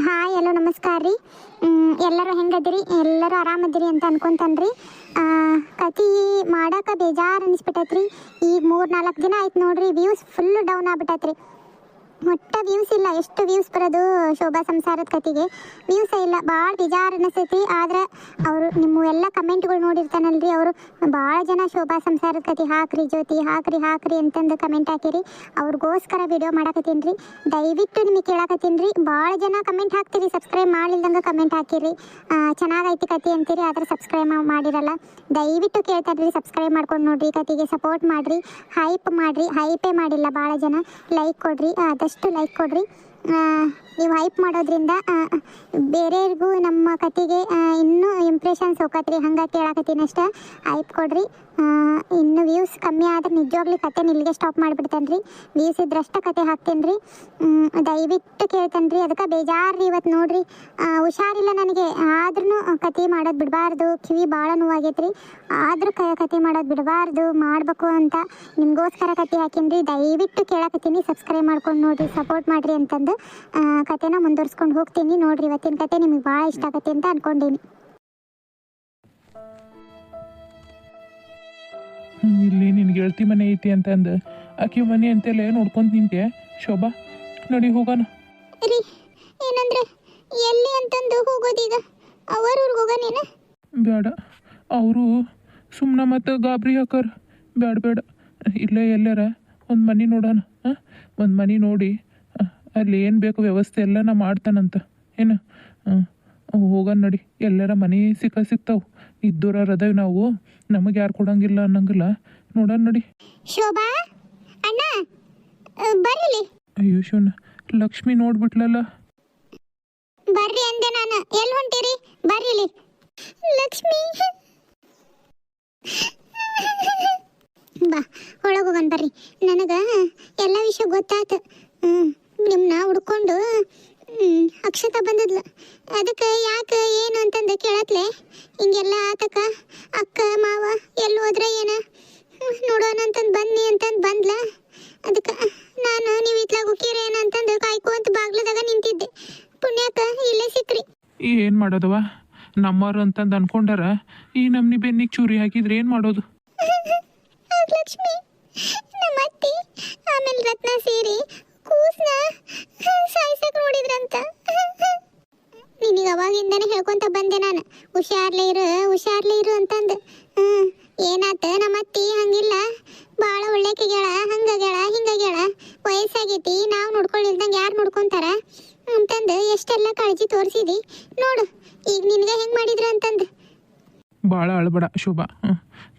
Hi ಎಲ್ಲೋ ನಮಸ್ಕಾರ ರೀ. ಎಲ್ಲರೂ ಹೆಂಗದಿರಿ? ಎಲ್ಲರೂ ಆರಾಮದಿರಿ ಅಂತ ಅನ್ಕೊಂತಾನ್ರಿ. ಕತಿ ಮಾಡಕ್ಕೆ ಬೇಜಾರು ಅನಿಸ್ಬಿಟ್ಟೈತ್ರಿ. ಈಗ 3-4 ದಿನ ಆಯ್ತು ನೋಡ್ರಿ, ವ್ಯೂಸ್ ಫುಲ್ ಡೌನ್ ಆಗ್ಬಿಟ್ಟೈತ್ರಿ. ಒಟ್ಟ ವ್ಯೂಸ್ ಇಲ್ಲ. ಎಷ್ಟು ವ್ಯೂಸ್ ಬರೋದು ಶೋಭಾ ಸಂಸಾರದ ಕತೆಗೆ? ವ್ಯೂಸೇ ಇಲ್ಲ. ಭಾಳ ಬೇಜಾರು ಅನಿಸ್ತೈತಿ. ಆದ್ರೆ ಅವರು ನಿಮ್ಮ ಎಲ್ಲ ಕಮೆಂಟ್ಗಳು ನೋಡಿರ್ತಾನಲ್ರಿ, ಅವರು ಭಾಳ ಜನ ಶೋಭಾ ಸಂಸಾರದ ಕತೆ ಹಾಕ್ರಿ ಜ್ಯೋತಿ, ಹಾಕ್ರಿ ಅಂತಂದು ಕಮೆಂಟ್ ಹಾಕಿರಿ. ಅವ್ರಿಗೋಸ್ಕರ ವಿಡಿಯೋ ಮಾಡಕತ್ತೀನಿ ರೀ. ದಯವಿಟ್ಟು ನಿಮಗೆ ಕೇಳಕತ್ತೀನಿ ರೀ, ಭಾಳ ಜನ ಕಮೆಂಟ್ ಹಾಕ್ತೀರಿ, ಸಬ್ಸ್ಕ್ರೈಬ್ ಮಾಡಿಲ್ದಂಗೆ ಕಮೆಂಟ್ ಹಾಕಿರಿ. ಚೆನ್ನಾಗೈತಿ ಕತೆ ಅಂತೀರಿ, ಆದರೆ ಸಬ್ಸ್ಕ್ರೈಬ್ ಮಾಡಿರಲ್ಲ. ದಯವಿಟ್ಟು ಕೇಳ್ತಾರೆ ರೀ, ಸಬ್ಸ್ಕ್ರೈಬ್ ಮಾಡ್ಕೊಂಡು ನೋಡಿರಿ, ಕತೆಗೆ ಸಪೋರ್ಟ್ ಮಾಡಿರಿ, ಹೈಪ್ ಮಾಡಿರಿ. ಹೈಪೇ ಮಾಡಿಲ್ಲ ಭಾಳ ಜನ. ಲೈಕ್ ಕೊಡಿರಿ, ಆದಷ್ಟು ಲೈಕ್ ಕೊಡಿರಿ. ನೀವು ಹೈಪ್ ಮಾಡೋದ್ರಿಂದ ಬೇರೆಯವ್ರಿಗೂ ನಮ್ಮ ಕತೆಗೆ ಇನ್ನೂ ಇಂಪ್ರೆಷನ್ಸ್ ಹೋಗತ್ರಿ. ಹಂಗೆ ಕೇಳಕತ್ತೀನಿ ಅಷ್ಟೇ. ಹೈಪ್ ಕೊಡಿರಿ. ಇನ್ನು ವ್ಯೂಸ್ ಕಮ್ಮಿ ಆದ್ರೆ ನಿಜವಾಗ್ಲಿ ಕತೆ ಇಲ್ಲಿಗೆ ಸ್ಟಾಪ್ ಮಾಡಿಬಿಡ್ತೇನೆ ರೀ. ವ್ಯೂಸ್ ಇದ್ರಷ್ಟು ಕತೆ ಹಾಕ್ತೇನೆ ರೀ. ದಯವಿಟ್ಟು ಕೇಳ್ತೇನೆ ರೀ. ಅದಕ್ಕೆ ಬೇಜಾರು ರೀ ಇವತ್ತು ನೋಡಿರಿ. ಹುಷಾರಿಲ್ಲ ನನಗೆ, ಆದ್ರೂ ಕತೆ ಮಾಡೋದು ಬಿಡಬಾರ್ದು. ಕಿವಿ ಭಾಳ ನೋವಾಗೈತೆ ರೀ. ಆದರೂ ಕತೆ ಮಾಡೋದು ಬಿಡಬಾರ್ದು, ಮಾಡಬೇಕು ಅಂತ ನಿಮಗೋಸ್ಕರ ಕತೆ ಹಾಕೀನಿ ರೀ. ದಯವಿಟ್ಟು ಕೇಳಕತ್ತೀನಿ, ಸಬ್ಸ್ಕ್ರೈಬ್ ಮಾಡ್ಕೊಂಡು ನೋಡಿರಿ, ಸಪೋರ್ಟ್ ಮಾಡಿರಿ ಅಂತಂದು ಕತೆನ ಮುಂದುವರ್ಸ್ಕೊಂಡು ಹೋಗ್ತೀನಿ. ನೋಡಿರಿ, ಇವತ್ತಿನ ಕತೆ ನಿಮಗೆ ಭಾಳ ಇಷ್ಟ ಆಗತ್ತೆ ಅಂತ ಅಂದ್ಕೊಂಡೀನಿ. ಇಲ್ಲಿ ನಿನ್ನ ಗೆಳತಿ ಮನೆ ಐತಿ ಅಂತಂದು ಆಕಿ ಮನೆ ಅಂತೆಲ್ಲ ನೋಡ್ಕೊಂತ ನಿಂತೆ. ಶೋಭಾ, ನಡಿ ಹೋಗೋಣ ರೀ. ಏನಂದ್ರೆ ಎಲ್ಲಿ ಅಂತಂದು ಹೋಗೋದೀಗ? ಅವರ ಊರಿಗೆ ಹೋಗೋನೇನ? ಬೇಡ, ಅವರು ಸುಮ್ಮನೆ ಮತ್ತು ಗಾಬರಿ ಹಾಕಾರ. ಬೇಡ, ಇಲ್ಲೇ ಎಲ್ಲಾರ ಒಂದು ಮನೆ ನೋಡೋಣ. ಒಂದು ಮನೆ ನೋಡಿ ಅಲ್ಲಿ ಏನು ಬೇಕು ವ್ಯವಸ್ಥೆ ಎಲ್ಲ ನಾ ಮಾಡ್ತಾನಂತ. ಏನು ಹೋಗೋಣ ನಡಿ. ಎಲ್ಲರ ಮನೆ ಸಿಗ್ತಾವೆ. ಇದ್ದೂರ ಹೃದಯ ನಾವು, ನಮಗೆ ಯಾರು ಕೊಡಂಗಿಲ್ಲ ಅನ್ನಂಗಿಲ್ಲ. ನೋಡೋಣ ನಡಿ. ಶೋಭಾ ಅಣ್ಣ ಬರ್ರಿ. ಅಯ್ಯೋ ಶಿವನ, ಲಕ್ಷ್ಮಿ ನೋಡ್ಬಿಟ್ಲಲ್ಲ. ಬರ್ರಿ ಅಂದೆ ನಾನು. ಎಲ್ಲಿ ಹೊಂಟಿರಿ? ಬರ್ರಿ. ಲಕ್ಷ್ಮಿ ಬಾ, ಒಳಗೆ ಹೋಗೋಣ ಬರ್ರಿ. ನನಗೆ ಎಲ್ಲ ವಿಷಯ ಗೊತ್ತಾಯ್ತು. ನಿಮ್ಮನ್ನ ಹುಡ್ಕೊಂಡು ಅಕ್ಷತ ಬಂದದ್ಲು. ಅದಕ್ಕೆ ಯಾಕೆ ಏನು ಅಂತಂದು ಕೇಳತ್ಲೆ ಹಿಂಗೆಲ್ಲ ಆತಕ್ಕ. ಅಕ್ಕ ಮಾವ ಎಲ್ಲಿ ಹೋದ್ರೆ ಏನ ನೋಡೋಣ ಅಂತಂದು ಬನ್ನಿ ಅಂತಂದು ಬಂದ್ಲ. ಅದಕ್ಕೆ ನಾನು ನೀವು ಇತ್ಲಾಗ ಹೋಗಿರೇನ ಅಂತಂದು ಕಾಯ್ಕೊಂತ ಬಾಗ್ಲದಾಗ ನಿಂತಿದ್ದೆ. ಪುಣ್ಯಕ್ಕ ಇಲ್ಲೇ ಸಿಕ್ರಿ. ಏನು ಮಾಡೋದವ, ನಮ್ಮವ್ರು ಅಂತಂದು ಅನ್ಕೊಂಡಾರ ಈ ನಮ್ನಿ ಬೆನ್ನಿಗೆ ಚೂರಿ ಹಾಕಿದ್ರೆ ಏನು ಮಾಡೋದು? ಲಕ್ಷ್ಮಿ, ನಮ್ಮ ಅತ್ತಿ ಆಮೇಲೆ ರತ್ನ ಸೇರಿ ಕೂಸ್ನ ಸಾಯ್ಸಕ್ ನೋಡಿದ್ರಂತ. ನಿನಗೆ ಅವಾಗಿಂದಾನೆ ಹೇಳ್ಕೊಂತ ಬಂದೆ ನಾನು, ಹುಷಾರ್ಲಿ ಇರು ಅಂತಂದು. ಏನಾತ? ನಮ್ಮ ಅತ್ತಿ ಹಂಗಿಲ್ಲ, ಭಾಳ ಒಳ್ಳೆಕೆಗಳ, ಹಂಗಾಗ್ಯಾಳ ಹಿಂಗಾಗ್ಯಾಳ, ವಯಸ್ಸಾಗೈತಿ, ನಾವು ನೋಡ್ಕೊಳ್ಳಿಲ್ದಂಗೆ ಯಾರು ನೋಡ್ಕೊಂತಾರ ಅಂತಂದು ಎಷ್ಟೆಲ್ಲ ಕಾಳಜಿ ತೋರಿಸಿದಿ ನೋಡು. ಈಗ ನಿನಗೆ ಹೆಂಗೆ ಮಾಡಿದ್ರು ಅಂತಂದು. ಭಾಳ ಅಳಬೇಡ ಶೋಭಾ,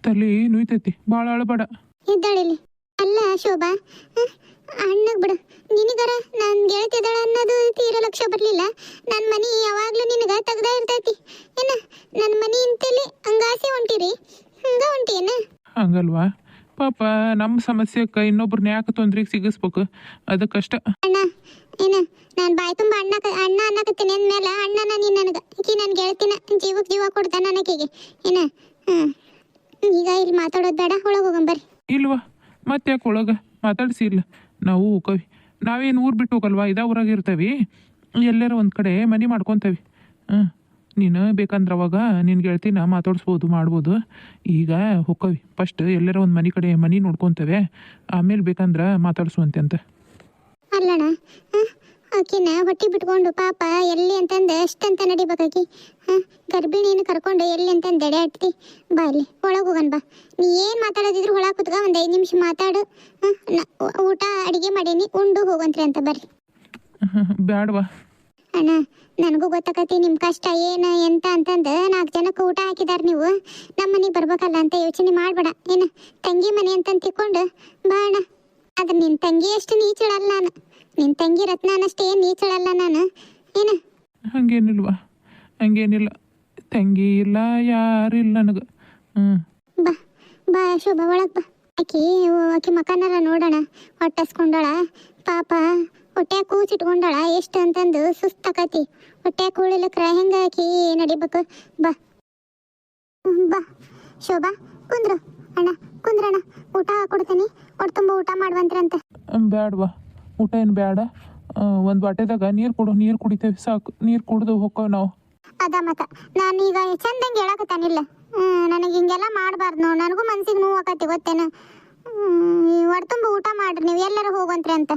ತಲೆ ನುಯ್ತೈತಿ. ಭಾಳ ಅಳಬೇಡ. ಇದ್ದಾಳಿಲ್ಲಿ. ಅಲ್ಲ ಶೋಭಾ, ಅಣ್ಣಗ್ ಬಿಡು. ನಿನಗರ ನಾನು ಗೆಳತಿದ್ದಾಳ ಅನ್ನೋದು ತೀರ ಲಕ್ಷ್ಯ ಬರಲಿಲ್ಲ. ನನ್ನ ಮನೆ ಯಾವಾಗಲೂ ನಿನಗೆ ತೆಗ್ದ ಇರ್ತೈತಿ ಏನ? ನನ್ನ ಮನೆ ಇಂತಲ್ಲಿ ಹಂಗಾಸೆ ಹೊಂಟಿರಿ, ಹಂಗ ಹೊಂಟೇನ? ಹಂಗಲ್ವಾ ಪಾಪ, ನಮ್ಮ ಸಮಸ್ಯೆಗೆ ಇನ್ನೊಬ್ರನ್ನ ಯಾಕೆ ತೊಂದ್ರೆಗೆ ಸಿಗಿಸ್ಬೇಕು, ಅದಕ್ಕಷ್ಟ. ಅಣ್ಣ ಏನ ನಾನು ಬಾಯಿ ತುಂಬ ಅಣ್ಣ ಅನ್ನಕತ್ತೀನಿ ಅಂದ್ಮೇಲೆ ಅಣ್ಣನ ನೀನು ನನಗೆ, ಈಕಿ ನಾನು ಗೆಳತಿನ, ಜೀವಕ್ಕೆ ಜೀವ ಕೊಡ್ತಾನ ನನಗೀಗೆ ಏನ? ಈಗ ಇಲ್ಲಿ ಮಾತಾಡೋದು ಬೇಡ, ಒಳಗೆ ಹೋಗಂಬರ್ರಿ. ಇಲ್ವಾ, ಮತ್ತೆ ಯಾಕೆ ಒಳಗೆ ಮಾತಾಡ್ಸಿ? ಇಲ್ಲ, ನಾವು ಹೋಗವಿ. ನಾವೇನು ಊರು ಬಿಟ್ಟು ಹೋಗಲ್ವಾ, ಇದೇ ಊರಾಗ ಇರ್ತೇವಿ. ಎಲ್ಲಾರ ಒಂದು ಕಡೆ ಮನೆ ಮಾಡ್ಕೊತೇವಿ. ನೀನು ಬೇಕಂದ್ರೆ ಅವಾಗ ನಿನ್ನ ಗೆಳತಿನ ಮಾತಾಡಿಸ್ಬೋದು, ಮಾಡ್ಬೋದು. ಈಗ ಹೋಗವಿ ಫಸ್ಟ್ ಎಲ್ಲಾರ ಒಂದು ಮನೆ ನೋಡ್ಕೊತೇವೆ, ಆಮೇಲೆ ಬೇಕಂದ್ರೆ ಮಾತಾಡ್ಸುವಂತೆ ಅಂತ. ಅಲ್ಲಣ್ಣ, ಆಕಿನ ಹೊಟ್ಟಿ ಬಿಟ್ಕೊಂಡು ಪಾಪ ಎಲ್ಲಿ ಅಂತಂದು ಎಷ್ಟಂತ ನಡಿಬೇಕಾಕಿ. ಗರ್ಭಿಣಿನ ಕರ್ಕೊಂಡು ಎಲ್ಲಿ ಅಂತಂದು ಎಡೆ ಆಡ್ತಿ. ಬಾ ಇಲ್ಲಿ ಒಳಗೆ ಹೋಗೋಣ ಬಾ. ನೀ ಏನು ಮಾತಾಡೋದಿದ್ರು ಒಳಗೆ ಕುತ್ಕ, ಒಂದು 5 ನಿಮಿಷ ಮಾತಾಡು. ಊಟ ಅಡುಗೆ ಮಾಡೀನಿ, ಉಂಡು ಹೋಗಂತ್ರಿ ಅಂತ ಬರ್ರಿ. ಬ್ಯಾಡವಾ ಅಣ್ಣ, ನನಗೂ ಗೊತ್ತಾಕತಿ ನಿಮ್ಮ ಕಷ್ಟ ಏನು ಎಂತ ಅಂತಂದು. 4 ಜನಕ್ಕೆ ಊಟ ಹಾಕಿದಾರ ನೀವು, ನಮ್ಮ ಮನೆಗೆ ಬರ್ಬೇಕಲ್ಲ ಅಂತ ಯೋಚನೆ ಮಾಡಬೇಡ. ಏನು ತಂಗಿ ಮನೆ ಅಂತಂದು ತಿಕ್ಕೊಂಡು ಬಾ ಅಣ್ಣ. ಆದ್ರೆ ನಿನ್ನ ತಂಗಿ ಎಷ್ಟು ನೀಚಳಲ್ಲ ನಾನು, ನಿನ್ನ ತಂಗಿ ರತ್ನನಷ್ಟೇ ನೀಚಳಲ್ಲ ನಾನು ಏನು? ಹಂಗೇನಿಲ್ಲ, ತಂಗಿ ಇಲ್ಲ, ಯಾರಿಲ್ಲ ನನಗೆ. ಬಾ ಬಾ ಶೋಭಾ, ಒಳಗೆ ಬಾ. ಆಕಿ ಮಕನಾರ ನೋಡೋಣ. ಹೊಟ್ಟೆಸ್ಕೊಂಡಾಳ ಪಾಪ, ಹೊಟ್ಟೆ ಕೂಚಿಟ್ಕೊಂಡಾಳ ಎಷ್ಟು ಅಂತಂದು ಸುಸ್ತಾಕತಿ. ಹೊಟ್ಟೆ ಕೂಳಿಲಕ್ರ ಹೆಂಗ ಆಕಿ ನಡಿಬೇಕು? ಬಾ ಬಾ ಶೋಭಾ, ಕುಂದ್ರು ಅಣ್ಣ, ಕುಂದ್ರಣ್ಣ, ಊಟ ಕೊಡ್ತೀನಿ. ಹೊಟ್ಟೆ ತುಂಬ ಊಟ ಮಾಡುವಂತ್ರಂತ. ಬ್ಯಾಡವಾ, ಊಟ ಏನು ಬೇಡ. ಒಂದು ಬಾಟೆದಾಗ ನೀರು ಕೊಡು, ನೀರು ಕುಡಿತೇವೆ ಸಾಕು. ನೀರು ಕುಡ್ದು ಹೋಕ್ಕೋ ನಾವು. ಅದ ಮತ್ತ ನಾನೀಗ ಚಂದಂಗೆ ಹೇಳಕತ್ತಾನಿಲ್ಲ. ನನಗೆ ಹಿಂಗೆಲ್ಲ ಮಾಡಬಾರ್ದು ನೋಡಿ. ನನಗೂ ಮನ್ಸಿಗೆ ನೋವು ಆಕತಿ ಗೊತ್ತೇನು. ಹೊಡ್ತುಂಬ ಊಟ ಮಾಡ್ರಿ, ನೀವು ಎಲ್ಲರೂ ಹೋಗಂತ್ರಿ ಅಂತ.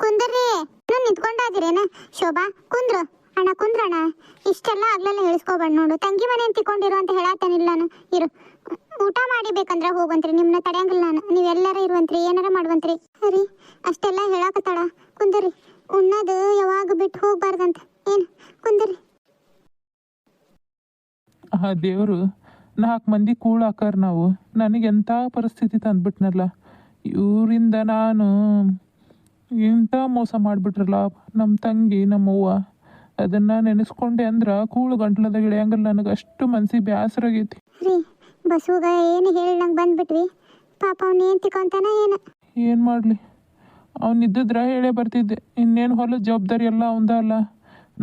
ಕುಂದ್ರಿ, ಇನ್ನೂ ನಿಂತ್ಕೊಂಡಾದಿರೇನ? ಶೋಭಾ ಕುಂದ್ರು. ಅಣ್ಣ ಕುಂದ್ರಣ್ಣ. ಇಷ್ಟೆಲ್ಲ ಆಗ್ಲೆಲ್ಲ ಹೇಳಿಸ್ಕೋಬೇಡ ನೋಡು. ತಂಗಿ ಮನೆ ಅಂತ ತಿಕೊಂಡಿರು ಅಂತ ಹೇಳತ್ತೇನಿಲ್ಲ ನಾನು. ಇರು, ಊಟ ಮಾಡಿಬೇಕಂದ್ರೆ ಹೋಗಂತ್ರಿ. ನಿಮ್ಮನ್ನ ತಡೆಯಂಗಿಲ್ಲ ನಾನು. ನೀವೆಲ್ಲರೂ ಇರುವಂತ್ರಿ, ಏನಾರ ಮಾಡುವಂತ್ರಿ. ಸರಿ, ಅಷ್ಟೆಲ್ಲ ಹೇಳಕತ್ತಾಳ. ಕುಂದ್ರಿ. ಉಣ್ಣೋದು ಯಾವಾಗ ಬಿಟ್ಟು ಹೋಗ್ಬಾರ್ದಂತ. ಏನು ಕುಂದ್ರಿ. ಆ ದೇವರು 4 ಮಂದಿ ಕೂಳಾಕಾರ ನಾವು. ನನಗೆಂಥ ಪರಿಸ್ಥಿತಿ ತಂದ್ಬಿಟ್ನಲ್ಲ. ಇವರಿಂದ ನಾನು ಇಂಥ ಮೋಸ ಮಾಡಿಬಿಟ್ರಲ್ಲ ನಮ್ಮ ತಂಗಿ ನಮ್ಮವ್ವ. ಅದನ್ನು ನೆನೆಸ್ಕೊಂಡೆ ಅಂದ್ರೆ ಕೂಳು ಗಂಟ್ಲದಾಗ ಇಳಿಯಂಗಲ್ಲ ನನಗೆ. ಅಷ್ಟು ಮನ್ಸಿಗೆ ಬೇಸರಾಗೈತಿ ರೀ. ಬಸ್ಸುಗ ಏನು ಹೇಳಿ ನಂಗೆ ಬಂದ್ಬಿಟ್ವಿ. ಪಾಪ ಅವ್ನು ಏನು ತಿಕೊಂತಾನ ಏನು ಮಾಡಲಿ. ಅವನಿದ್ದಿದ್ರೆ ಹೇಳೇ ಬರ್ತಿದ್ದೆ. ಇನ್ನೇನು ಹೊಲದ ಜವಾಬ್ದಾರಿ ಎಲ್ಲ ಅವಂದ ಅಲ್ಲ,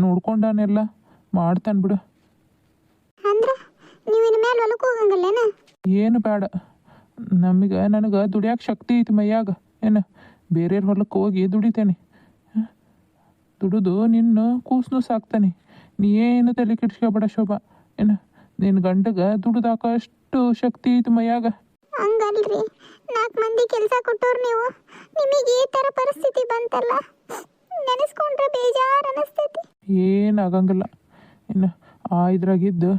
ನೋಡ್ಕೊಂಡಾನೆಲ್ಲ ಮಾಡ್ತಾನೆ ಬಿಡು. ಅಂದ್ರೆ ನೀವು ಇನ್ನು ಮೇಲೆ ಹೊಲಕ್ಕೆ ಹೋಗಂಗಿಲ್ಲೇನ? ಏನು ಬೇಡ ನನಗೆ ದುಡಿಯೋಕೆ ಶಕ್ತಿ ಐತಿ ಮೈಯಾಗ. ಏನು ಬೇರೆಯವ್ರ ಹೊಲಕ್ಕೆ ಹೋಗಿ ದುಡಿತೇನೆ. ದುಡಿದು ನಿನ್ನ ಕೂಸನು ಸಾಕ್ತಾನೆ. ನೀ ಏನು ತಲೆ ಕೆಡ್ಸ್ಕೊಬೇಡ ಶೋಭಾ. ಏನು ನಿನ್ನ ಗಂಡಗೆ ದುಡ್ದಾಕ ಅಷ್ಟು ಶಕ್ತಿ ಐತಿ ಮೈಯಾಗ. ಹಂಗಲ್ರಿ, 4 ಮಂದಿ ಕೆಲಸ ಕೊಟ್ಟವ್ರು ನೀವು. ನಿಮಗೆ ಈ ಥರ ಪರಿಸ್ಥಿತಿ ಬಂತಲ್ಲ, ನೆನೆಸ್ಕೊಂಡ್ರೆ ಬೇಜಾರು ಅನಿಸ್ತೈತಿ. ಏನಾಗಂಗಿಲ್ಲ. ಇನ್ನು ಇದ್ರಾಗಿದ್ದು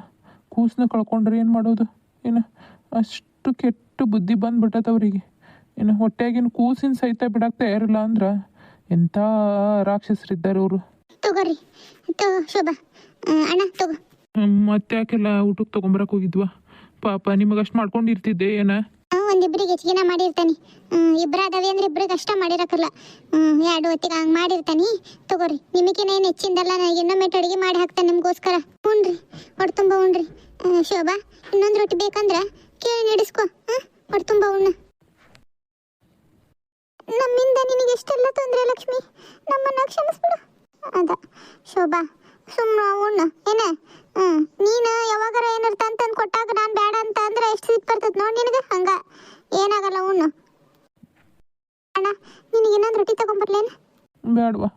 ಕೂಸನ್ನ ಕಳ್ಕೊಂಡ್ರೆ ಏನು ಮಾಡೋದು? ಏನು ಅಷ್ಟು ಕೆಟ್ಟ ಬುದ್ಧಿ ಬಂದ್ಬಿಟ್ಟದ ಅವ್ರಿಗೆ. ಇನ್ನು ಹೊಟ್ಟೆಗಿನ ಕೂಸಿನ ಸಹಿತ ಬಿಡಕ್ಕೆ ತಯಾರಿಲ್ಲ ಅಂದ್ರೆ ಎಂಥ ರಾಕ್ಷಸರಿದ್ದಾರೆ ಅವರು. ತಗೋರಿ ಶೋಭಾ. ಅಣ್ಣ ತಗೋ. ಮತ್ತೆ ಯಾಕೆಲ್ಲ ಊಟಕ್ಕೆ ತೊಗೊಂಬರಕ್ಕೆ ಹೋಗಿದ್ವಾ? ಪಾಪ ನಿಮಗಷ್ಟು ಮಾಡ್ಕೊಂಡಿರ್ತಿದ್ದೆ ಏನ? ಒಂದಿಬ್ರಿಗೆ ಹೆಚ್ಚಿಗೆನ ಮಾಡಿರ್ತಾನೆ. ಇಬ್ಬರು ಅದಾವೆ ಅಂದ್ರೆ ಇಬ್ರಿಗೆ ಅಷ್ಟ ಮಾಡಿರಕಲ್ಲ. 2 ಹೊತ್ತಿಗೆ ಹಂಗೆ ಮಾಡಿರ್ತಾನೆ. ತಗೋರಿ, ನಿಮಗೇನೇನು ಹೆಚ್ಚಿಂದಲ್ಲ. ನನಗೆ ಇನ್ನೊಮ್ಮೆ ಅಡುಗೆ ಮಾಡಿ ಹಾಕ್ತಾನೆ ನಿಮಗೋಸ್ಕರ. ಉಣ್ರಿ, ಹೊಟ್ಟೆ ತುಂಬ ಉಣ್ರಿ. ಶೋಭಾ, ಇನ್ನೊಂದು ರೊಟ್ಟಿ ಬೇಕಂದ್ರೆ ಕೇಳಿ ನಡೆಸ್ಕೊ. ಹೊಟ್ಟೆ ತುಂಬ ಉಣ್ಣ. ನಮ್ಮಿಂದ ನಿನಗೆ ಎಷ್ಟೆಲ್ಲ ತೊಂದರೆ ಲಕ್ಷ್ಮಿ. ನಮ್ಮನ್ನ ಕ್ಷಮಿಸ್ಬಿಡು. ಅದ ಶೋಭಾ, ಸುಮ್ಮನೆ ಉಣ್ಣ. ಏನ ನೀನು ಯಾವಾಗಾರ ಏನಿರ್ತ ಅಂತಂದು ಕೊಟ್ಟಾಗ ನಾನು ಬೇಡ ಅಂತ ಅಂದ್ರೆ ಎಷ್ಟು ಸಿಟ್ಟು ಬರ್ತದೆ ನೋಡಿ ನಿನಗೆ. ಹಂಗ ಏನಾಗಲ್ಲ, ಉಣ್ಣು. ಅಣ್ಣ, ನಿನಗೆ ಇನ್ನೊಂದು ರೊಟ್ಟಿ ತಗೊಂಬರ್ಲೇನು? ಬೇಡವಾ,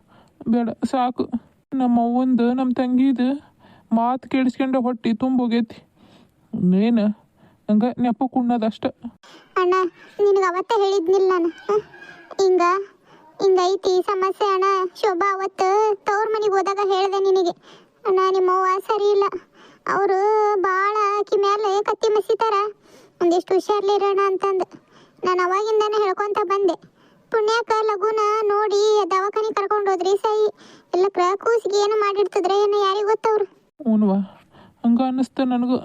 ಬೇಡ ಸಾಕು. ನಮ್ಮ ಅವ್ವಂದು ನಮ್ಮ ತಂಗಿದು ಮಾತು ಕೇಳಿಸ್ಕೊಂಡೆ ಹೊಟ್ಟೆ ತುಂಬೋಗೈತಿ. ಏನು ಹಂಗೆ ನೆಪಕ್ಕೆ ಉಣ್ಣೋದಷ್ಟ. ಅಣ್ಣ, ನಿನಗೆ ಅವತ್ತೇ ಹೇಳಿದ್ನಿಲ್ಲ ನಾನು. ಹಿಂಗೈತಿ ಸಮಸ್ಯೆ ಅಣ್ಣ. ಶೋಭಾ ಅವತ್ತು ತವ್ರ ಮನೆಗೆ ಹೋದಾಗ ಹೇಳಿದೆ ನಿನಗೆ. ಅಣ್ಣ, ನಿಮ್ಮವ್ವ ಸರಿ ಇಲ್ಲ. ಅವರು ಭಾಳ ಆಕಿ ಮೇಲೆ ಕತ್ತಿ ಮಸಿತಾರ. ಒಂದಿಷ್ಟು ಹುಷಾರ್ಲಿರೋಣ ಅಂತಂದು ನಾನು ಅವಾಗಿಂದಾನೆ ಹೇಳ್ಕೊತ ಬಂದೆ. ಪುಣ್ಯಕ ಲಘುನ ನೋಡಿ ದವಾಖಾನೆ ಕರ್ಕೊಂಡು ಹೋದ್ರಿ ಸೈ. ಎಲ್ಲ ಕೂಸಿಗೆ ಏನು ಮಾಡಿಡ್ತಿದ್ರೆ ಏನು ಯಾರಿಗೆ ಗೊತ್ತವ್ರು. ಹ್ಞೂನ್ವಾ, ಹಂಗೆ ಅನ್ನಿಸ್ತ ನನಗೂ.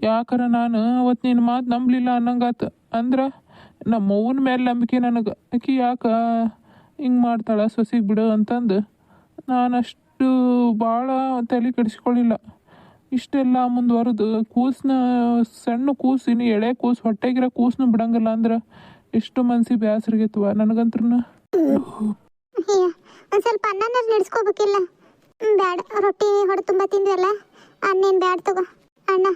ಯಾಕರ ನಾನು ಅವತ್ತು ನಿನ್ನ ಮಾತು ನಂಬಲಿಲ್ಲ ಅನ್ನಂಗಾತು. ಅಂದ್ರೆ ನಮ್ಮ ಅವ್ವನ ಮೇಲೆ ನಂಬಿಕೆ ನನಗೆ. ಆಕಿ ಯಾಕೆ ಹಿಂಗೆ ಮಾಡ್ತಾಳೆ ಸೊಸಿಗೆ ಬಿಡು ಅಂತಂದು ನಾನಷ್ಟು ಭಾಳ ತಲೆ ಕೆಡಿಸ್ಕೊಳ್ಳಿಲ್ಲ. ಇಷ್ಟೆಲ್ಲ ಮುಂದುವರೆದು ಕೂಸನ್ನ, ಸಣ್ಣ ಕೂಸು, ಇನ್ನು ಎಳೆ ಕೂಸು, ಹೊಟ್ಟೆಗಿರೋ ಕೂಸನ್ನು ಬಿಡಂಗಿಲ್ಲ ಅಂದ್ರೆ ಎಷ್ಟು ಮನ್ಸಿಗೆ ಬೇಸರಿಗೆತ್ವ ನನಗಂತ್ರೂ. ಒಂದು ಸ್ವಲ್ಪ ಅನ್ನನ ನಡೆಸ್ಕೋಬೇಕಿಲ್ಲ? ಬ್ಯಾಡ, ರೊಟ್ಟಿ ಹೊಡೆ ತುಂಬ ತಿಂದ್ವಲ್ಲ, ಅನ್ನೇನು ಬ್ಯಾಡ ತಗೋ. ಅಣ್ಣ,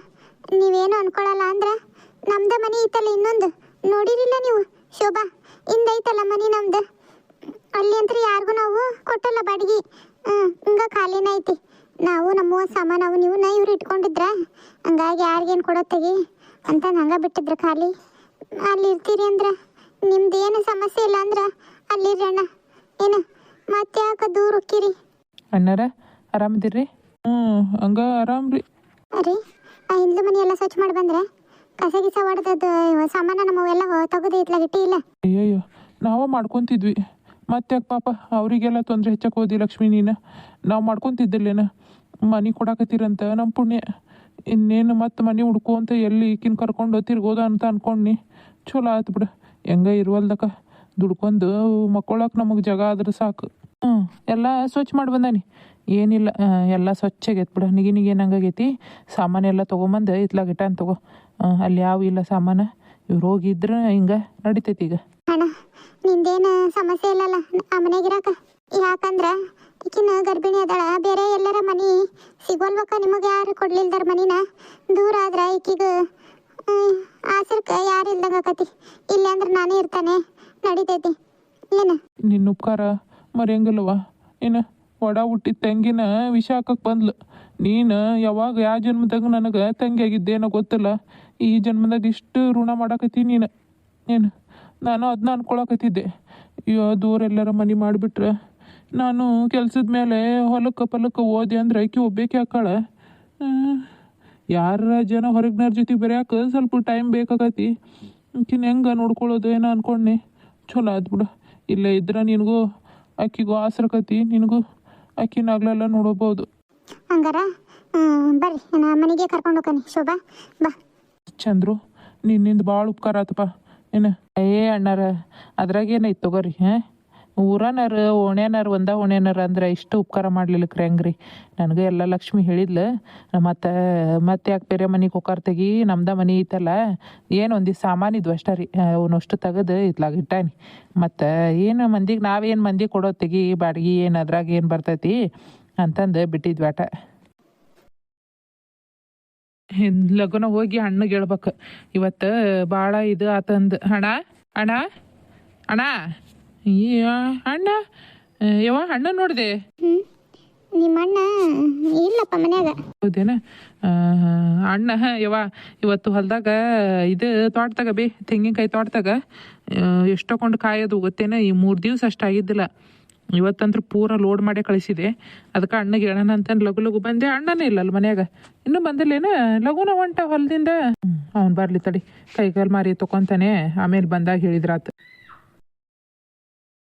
ನೀವೇನು ಅನ್ಕೊಳಲ್ಲ ಅಂದ್ರೆ ನಮ್ದ ಮನೆ ಐತಲ್ಲ ಇನ್ನೊಂದು, ನೋಡಿರಿಲ್ಲ ನೀವು? ಶೋಭಾ, ಹಿಂದೈತಲ್ಲ ಮನೆ ನಮ್ದು. ಅಲ್ಲಿ ಅಂತ ಯಾರಿಗೂ ನಾವು ಕೊಟ್ಟಲ್ಲ ಬಾಡಿಗೆ. ಹಿಂಗ ಖಾಲಿನ ಐತಿ. ನಾವು ನಮ್ಮ ಸಾಮಾನು ಅವು ನೀವು ಇವ್ರು ಇಟ್ಕೊಂಡಿದ್ರ, ಹಂಗಾಗಿ ಯಾರಿಗೇನು ಕೊಡೋತ್ತೆಗಿ ಅಂತ ಹಂಗೆ ಬಿಟ್ಟಿದ್ರು ಖಾಲಿ. ಅಲ್ಲಿ ಇರ್ತೀರಿ ಅಂದ್ರೆ ನಿಮ್ದು ಏನು ಸಮಸ್ಯೆ ಇಲ್ಲ ಅಂದ್ರೆ ಅಲ್ಲಿರ್ರಿ ಅಣ್ಣ. ಏನು ಮತ್ತೆ ಯಾಕೆ ದೂರ ಹೋಕ್ಕಿರಿ? ಅಣ್ಣಾರ ಆರಾಮದಿರ್ರಿ? ಹಂಗೆ ಆರಾಮ್ರಿ. ಅರಿ, ಆ ಹಿಂದ್ಲು ಮನೆ ಎಲ್ಲ ಸ್ವಚ್ಛ ಮಾಡಿ ಬಂದ್ರೆ ಕಸ ಗಿಸ ಹೊಡೆದದ್ದು ಸಾಮಾನು ನಮ್ಮವೆಲ್ಲ ತೆಗೆದು ಇತ್ಲಾಗ ಇಟ್ಟಿ ಇಲ್ಲ? ಅಯ್ಯಯ್ಯೋ, ನಾವು ಮಾಡ್ಕೊತಿದ್ವಿ. ಮತ್ತೆ ಯಾಕೆ ಪಾಪ ಅವರಿಗೆಲ್ಲ ತೊಂದರೆ ಹೆಚ್ಚಕ್ಕೆ ಹೋದಿ ಲಕ್ಷ್ಮಿ ನೀನು? ನಾವು ಮಾಡ್ಕೊತಿದ್ದಿಲ್ಲೇನ? ಮನೆ ಕೊಡಾಕತ್ತೀರಂತ ನಮ್ಮ ಪುಣ್ಯ. ಇನ್ನೇನು ಮತ್ತೆ ಮನೆ ಹುಡ್ಕೊಂತ ಎಲ್ಲಿ ಈಕಿನ ಕರ್ಕೊಂಡು ತಿರ್ಗೋದ ಅಂತ ಅನ್ಕೊಂಡ್ನಿ. ಚಲೋ ಆಯ್ತು ಬಿಡು. ಹೆಂಗೆ ಇರುವಲ್ದಕ್ಕ ದುಡ್ಕೊಂಡು ಮಕ್ಕೊಳಕ್ಕೆ ನಮಗೆ ಜಾಗ ಆದ್ರೆ ಸಾಕು. ಎಲ್ಲ ಸ್ವಚ್ಛ ಮಾಡಿ ಬಂದಾನಿ. ಏನಿಲ್ಲ, ಎಲ್ಲ ಸ್ವಚ್ಛಾಗೈತೆ ಬಿಡು. ನಿಗಿ ಏನಂಗಾಗೈತಿ, ಸಾಮಾನೆಲ್ಲ ತೊಗೊಂಬಂದು ಇತ್ಲಾಗ ಇಟ್ಟಾನ ತಗೋ. ಅಲ್ಲಿ ಯಾವ ಇಲ್ಲ ಸಾಮಾನು. ಇವ್ರು ಹೋಗಿದ್ರೆ ಹಿಂಗೆ ನಡಿತೈತಿ ಈಗ. ಅಣ್ಣ, ನಿಂದೇನು ಸಮಸ್ಯೆ ಇಲ್ಲಲ್ಲ ಆ ಮನೆಗಿರಾಕ? ಯಾಕಂದ್ರೆ ಈಕಿನ ಗರ್ಭಿಣಿ ಅದಾಳ. ಬೇರೆ ಎಲ್ಲರ ಮನೆ ಸಿಗೋಲ್ವಕ್ಕ? ನಿಮಗೆ ಯಾರು ಕೊಡ್ಲಿಲ್ದಾರ ಮನಿನ? ದೂರ ಆದ್ರೆ ಈಕಿಗೆ ಆಸರ್ಕ ಯಾರು ಇಲ್ದಂಗ ಆಕತಿ. ಇಲ್ಲ ಅಂದ್ರೆ ನಾನೇ ಇರ್ತಾನೆ, ನಡಿತೈತಿ. ಏನು ನಿನ್ನ ಉಪಕಾರ ಮರೆಯಂಗಿಲ್ಲವ ಏನು ಒಡ ಹುಟ್ಟಿದ ತಂಗಿನ ವಿಷ ಹಾಕಕ್ಕೆ ಬಂದ್ಲು. ನೀನು ಯಾವಾಗ ಯಾವ ಜನ್ಮದಾಗ ನನಗೆ ತಂಗಿ ಆಗಿದ್ದೇನೋ ಗೊತ್ತಿಲ್ಲ, ಈ ಜನ್ಮದಾಗ ಇಷ್ಟು ಋಣ ಮಾಡಾಕತ್ತಿ ನೀನು. ಏನು ನಾನು ಅದನ್ನ ಅನ್ಕೊಳಕತ್ತಿದ್ದೆ, ಅಯ್ಯೋ ದೂರ ಎಲ್ಲರ ಮನೆ ಮಾಡಿಬಿಟ್ರೆ ನಾನು ಕೆಲ್ಸದ ಮೇಲೆ ಹೊಲಕ್ಕೆ ಪಲಕ್ಕೆ ಓದಿ ಅಂದ್ರೆ ಆಕಿ ಒಬ್ಬೇಕೆ ಹಾಕಾಳ. ಯಾರ ಜನ ಹೊರಗಿನವ್ರ ಜೊತೆ ಬರೆಯೋಕೆ ಸ್ವಲ್ಪ ಟೈಮ್ ಬೇಕಾಗತಿ. ಆಕಿನ ಹೆಂಗೆ ನೋಡ್ಕೊಳ್ಳೋದು ಏನೋ ಅನ್ಕೊಂಡೆ. ಚಲೋ ಆದ್ಬಿಡು, ಇಲ್ಲೇ ಇದ್ರೆ ನಿನಗೂ ಆಕಿಗೂ ಆಸರಕತಿ, ನಿನಗೂ ಆಕಿನಾಗ್ಲೆಲ್ಲ ನೋಡಬಹುದು. ಹಂಗಾರ ಬರ್ರಿ ನಾ ಮನೆಗೆ ಕರ್ಕೊಂಡು ಹೋಗ್ತಾನೆ. ಶೋಭಾ ಬಾ. ಚಂದ್ರು ನಿನ್ನಿಂದ ಭಾಳ ಉಪಕಾರ ಆತಪ್ಪ. ಏನು ಅಣ್ಣಾರ ಅದ್ರಾಗೇನೈತೆ ತಗೋರಿ. ಊರನಾರ ಓಣ್ಯಾನಾರ ಓಣ್ಯಾನಾರ ಅಂದ್ರೆ ಇಷ್ಟು ಉಪಕಾರ ಮಾಡ್ಲಿಲ್ಲಕ್ರಿ ಹೆಂಗ್ರಿ. ನನಗೆ ಎಲ್ಲ ಲಕ್ಷ್ಮಿ ಹೇಳಿದ್ಲು, ಮತ್ತೆ ಯಾಕೆ ಬೇರೆ ಮನೆಗೆ ಹೋಗಾರ ತೆಗಿ, ನಮ್ದ ಮನೆ ಐತಲ್ಲ, ಏನು ಒಂದಿಷ್ಟು ಸಾಮಾನು ಇದ್ವು ಅಷ್ಟೇ ರೀ, ಅವನಷ್ಟು ತೆಗೆದು ಇತ್ಲಾಗ ಇಟ್ಟಾನಿ. ಮತ್ತು ಏನು ಮಂದಿಗೆ ನಾವೇನು ಮಂದಿ ಕೊಡೋ ತೆಗಿ ಬಾಡಿಗೆ ಏನು ಅದ್ರಾಗ ಏನು ಬರ್ತೈತಿ ಅಂತಂದು ಬಿಟ್ಟಿದ್ವಿ ಆಟ. ಲಗುನ ಹೋಗಿ ಹಣ್ಣಿಗೆ ಹೇಳ್ಬೇಕು ಇವತ್ತು ಭಾಳ ಇದು ಆತಂದು. ಅಣ್ಣ ಅಣ್ಣ ಅಣ್ಣ ಈ ಅಣ್ಣ ಯಾವ ಅಣ್ಣ ನೋಡಿದೆ? ನಿಮ್ಮ ಅಣ್ಣ ಇಲ್ಲಪ್ಪ ಮನ್ಯಾಗ. ಹೌದೇನ? ಅಣ್ಣ ಇವತ್ತು ಹೊಲದಾಗ ಇದು ತೋಟದಾಗ ತೆಂಗಿನಕಾಯಿ ತೋಟದಾಗ ಎಷ್ಟೊಂದು ಕಾಯೋದು ಗೊತ್ತೇನ? ಈ 3 ದಿವಸ ಅಷ್ಟಾಗಿದ್ದಿಲ್ಲ, ಇವತ್ತಂದ್ರೆ ಪೂರ ಲೋಡ್ ಮಾಡೇ ಕಳಿಸಿದೆ. ಅದಕ್ಕೆ ಅಣ್ಣಗೆ ಹೇಳೋಣ ಅಂತ ಲಗು ಬಂದೆ. ಅಣ್ಣನೇ ಇಲ್ಲಲ್ಲ ಮನ್ಯಾಗ, ಇನ್ನೂ ಬಂದಿಲ್ಲೇನ? ಲಗುನ ಹೊಂಟ ಹೊಲದಿಂದ. ಅವ್ನು ಬರ್ಲಿ ತಡಿ, ಕೈಗಾಲ್ ಮಾರಿ ತೊಗೊಂತಾನೆ, ಆಮೇಲೆ ಬಂದಾಗ ಹೇಳಿದ್ರಾತ.